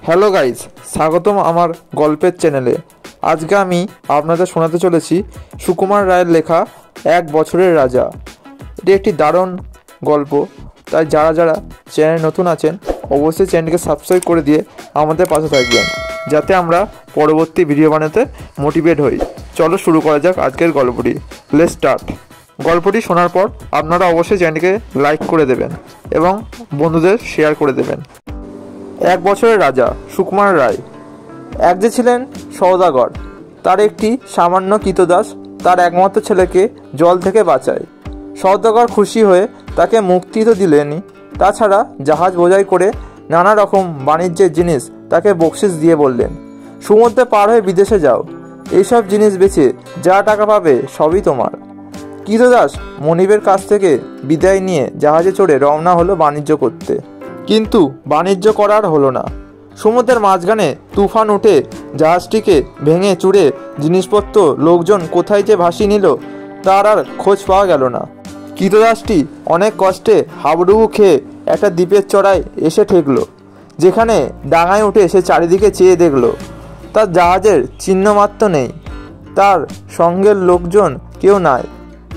Hello guys, স্বাগতম আমার গল্পের চ্যানেলে। আজকে আমি আপনাদের শোনাতে চলেছি সুকুমার রায়ের লেখা এক বছরের রাজা। এটি একটি দারুণ গল্প, তাই যারা যারা চ্যানেলে নতুন আছেন অবশ্যই চ্যানেলকে সাবস্ক্রাইব করে দিয়ে আমাদের পাশে থাকবেন, যাতে আমরা পরবর্তী ভিডিও বানাতে মোটিভেট হই। চলো শুরু করা যাক আজকের গল্পটি। Let's start. গল্পটি শোনার পর আপনারা অবশ্যই চ্যানেলকে লাইক করে দেবেন এবং বন্ধুদের শেয়ার করে দেবেন। এক বছরের রাজা সুকুমার রায়। এক যে ছিলেন সওদাগর, তার একটি সামান্য কৃতদাস তার একমাত্র ছেলেকে জল থেকে বাঁচায়। সওদাগর খুশি হয়ে তাকে মুক্তি তো দিলেনই, তাছাড়া জাহাজ বোঝাই করে নানা রকম বাণিজ্যের জিনিস তাকে বকশিস দিয়ে বললেন, সমুদ্রে পার হয়ে বিদেশে যাও, এইসব জিনিস বেচে যা টাকা পাবে সবই তোমার। কৃতদাস মনিবের কাছ থেকে বিদায় নিয়ে জাহাজে চড়ে রওনা হলো বাণিজ্য করতে। কিন্তু বাণিজ্য করার হলো না। সমুদ্রের মাঝখানে তুফান উঠে জাহাজটিকে ভেঙে চুরে জিনিসপত্র লোকজন কোথায় যে ভাসিয়ে নিল তার আর খোঁজ পাওয়া গেল না। কৃতদাসটি অনেক কষ্টে হাবুডুবু খেয়ে একটা দ্বীপের চড়ায় এসে ঠেকলো, যেখানে ডাঙায় উঠে সে চারিদিকে চেয়ে দেখল তার জাহাজের চিহ্নমাত্র নেই, তার সঙ্গের লোকজন কেউ নাই।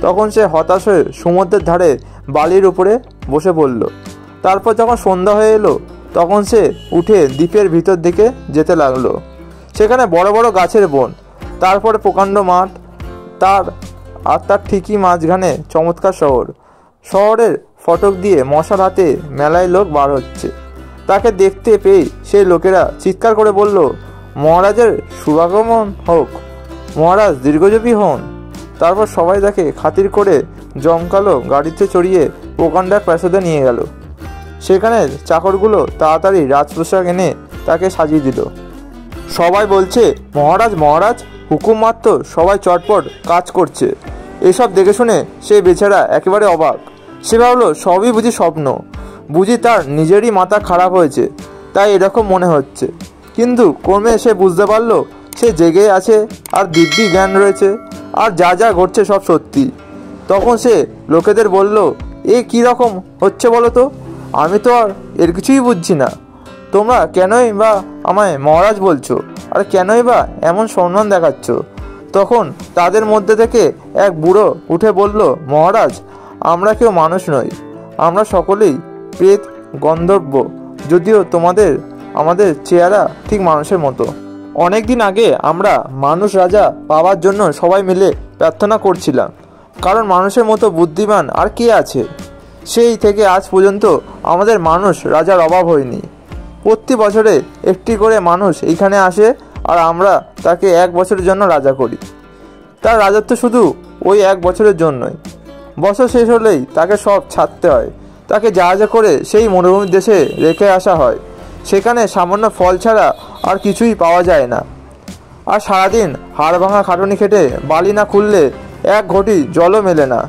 তখন সে হতাশ হয়ে সমুদ্রের ধারে বালির উপরে বসে পড়ল। তারপর যখন সন্ধ্যা হয়ে এলো তখন সে উঠে দ্বীপের ভিতর দিকে যেতে লাগলো। সেখানে বড় বড় গাছের বন, তারপরে প্রকাণ্ড মাঠ, তার ঠিকই মাঝখানে চমৎকার শহর। শহরের ফটক দিয়ে মশাল হাতে মেলায় লোক বার হচ্ছে। তাকে দেখতে পেয়ে সেই লোকেরা চিৎকার করে বলল, মহারাজের শুভাগমন হোক, মহারাজ দীর্ঘজীবী হন। তারপর সবাই তাকে খাতির করে জমকালো গাড়িতে চড়িয়ে প্রকাণ্ড প্রাসাদে নিয়ে গেল। সেখানে চাকরগুলো তাড়াতাড়ি রাজপ্রসাদ এনে তাকে সাজিয়ে দিল। সবাই বলছে, মহারাজ মহারাজ, হুকুম মাত্র, সবাই চটপট কাজ করছে। এসব দেখে শুনে সে বেচারা একেবারে অবাক। সে ভাবলো সবই বুঝি স্বপ্ন, বুঝি তার নিজেরই মাথা খারাপ হয়েছে, তাই এরকম মনে হচ্ছে। কিন্তু ক্রমে সে বুঝতে পারলো সে জেগে আছে আর দিব্যি জ্ঞান রয়েছে, আর যা যা ঘটছে সব সত্যি। তখন সে লোকেদের বলল, এ কীরকম হচ্ছে বলো তো, আমি তো আর এর কিছুই বুঝছি না। তোমরা কেনই বা আমায় মহারাজ বলছো, আর কেনই বা এমন সম্মান দেখাচ্ছ? তখন তাদের মধ্যে থেকে এক বুড়ো উঠে বলল, মহারাজ, আমরা কেউ মানুষ নই, আমরা সকলেই প্রেত গন্ধর্ব, যদিও আমাদের চেহারা ঠিক মানুষের মতো। অনেক দিন আগে আমরা মানুষ রাজা পাওয়ার জন্য সবাই মিলে প্রার্থনা করছিলাম, কারণ মানুষের মতো বুদ্ধিমান আর কে আছে। সেই থেকে আজ পর্যন্ত আমাদের মানুষ রাজার অভাব হয়নি। প্রতি বছরে একটি করে মানুষ এইখানে আসে আর আমরা তাকে এক বছরের জন্য রাজা করি। তার রাজত্ব শুধু ওই এক বছরের জন্যই। বছর শেষ হলেই তাকে সব ছাড়তে হয়। তাকে জাহাজে করে সেই মরুভূমির দেশে রেখে আসা হয়। সেখানে সামান্য ফল ছাড়া আর কিছুই পাওয়া যায় না। আর সারাদিন হাড় ভাঙা খাটুনি খেটে বালি না খুললে এক ঘটি জলও মেলে না।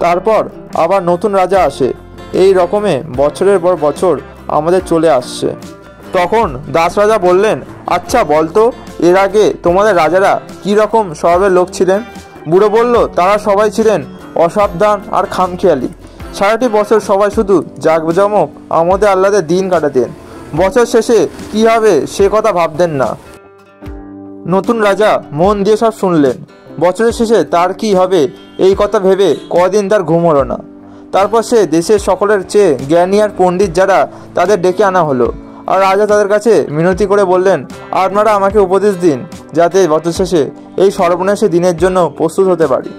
তারপর আবার নতুন রাজা আসে। এই রকমে বছরের পর বছর আমাদের চলে আসছে। তখন দাস রাজা বললেন, আচ্ছা বলতো, এর আগে তোমাদের রাজারা কী রকম স্বভাবের লোক ছিলেন? বুড়ো বলল, তারা সবাই ছিলেন অসাবধান আর খামখেয়ালি। সারাটি বছর সবাই শুধু জাঁকজমক আমোদে আহ্লাদে দিন কাটাতেন। বছর শেষে কী হবে সে কথা ভাবতেন না। নতুন রাজা মন দিয়ে সব শুনলেন। বছরের শেষে তার কি হবে এই কথা ভেবে কদিন তার ঘুম হলো না। তারপর সে দেশের সকলের চেয়ে জ্ঞানী আর পণ্ডিত যারা, তাদের ডেকে আনা হলো। আর রাজা তাদের কাছে মিনতি করে বললেন, আপনারা আমাকে উপদেশ দিন, যাতে বছর শেষে এই সর্বনাশী দিনের জন্য প্রস্তুত হতে পারি।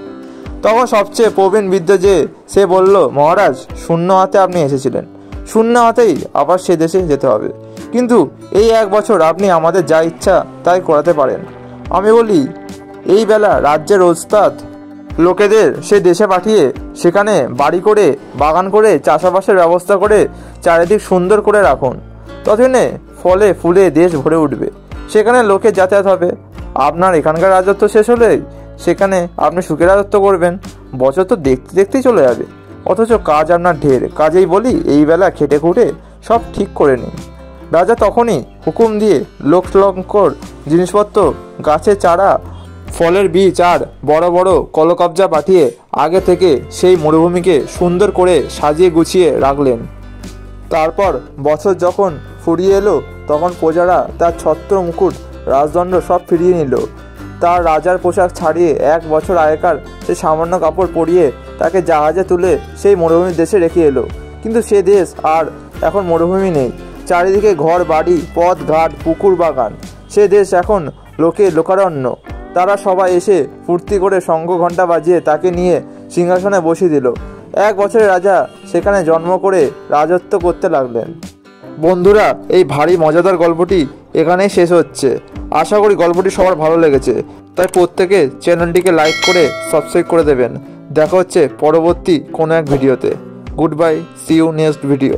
তখন সবচেয়ে প্রবীণ বৃদ্ধ যে, সে বলল, মহারাজ, শূন্য হাতে আপনি এসেছিলেন, শূন্য হাতেই আবার সে দেশে যেতে হবে। কিন্তু এই এক বছর আপনি আমাদের যা ইচ্ছা তাই করাতে পারেন। আমি বলি, এই বেলা রাজ্যের ওস্তাদ লোকেদের সে দেশে পাঠিয়ে সেখানে বাড়ি করে, বাগান করে, চাষাবাসের ব্যবস্থা করে চারিদিক সুন্দর করে রাখুন। ততদিনে ফলে ফুলে দেশ ভরে উঠবে, সেখানে লোকের যাতায়াত হবে। আপনার এখানকার রাজত্ব শেষ হলেই সেখানে আপনি সুখে রাজত্ব করবেন। বছর তো দেখতে দেখতেই চলে যাবে, অথচ কাজ আপনার ঢের। কাজেই বলি, এই বেলা খেটে খুঁটে সব ঠিক করে নিন। রাজা তখনই হুকুম দিয়ে লোকলঙ্কর জিনিসপত্র, গাছের চারা, ফলের বীজ আর বড় বড় কলকবজা পাঠিয়ে আগে থেকে সেই মরুভূমিকে সুন্দর করে সাজিয়ে গুছিয়ে রাখলেন। তারপর বছর যখন ফুরিয়ে এলো তখন প্রজারা তার ছত্র মুকুট রাজদণ্ড সব ফিরিয়ে নিল। তার রাজার পোশাক ছাড়িয়ে 1 বছর আগেকার সে সামান্য কাপড় পরিয়ে তাকে জাহাজে তুলে সেই মরুভূমির দেশে রেখে এলো। কিন্তু সে দেশ আর এখন মরুভূমি নেই, চারিদিকে ঘর বাড়ি, পথ ঘাট, পুকুর বাগান। সে দেশ এখন লোকারণ্য। তারা সবাই এসে ফুর্তি করে শঙ্খ ঘণ্টা বাজিয়ে তাকে নিয়ে সিংহাসনে বসিয়ে দিল। 1 বছরের রাজা সেখানে জন্ম করে রাজত্ব করতে লাগলেন। বন্ধুরা, এই ভারী মজাদার গল্পটি এখানেই শেষ হচ্ছে। আশা করি গল্পটি সবার ভালো লেগেছে, তাই প্রত্যেকে চ্যানেলটিকে লাইক করে সাবস্ক্রাইব করে দেবেন। দেখা হচ্ছে পরবর্তী কোনো এক ভিডিওতে। Good bye, see you next video.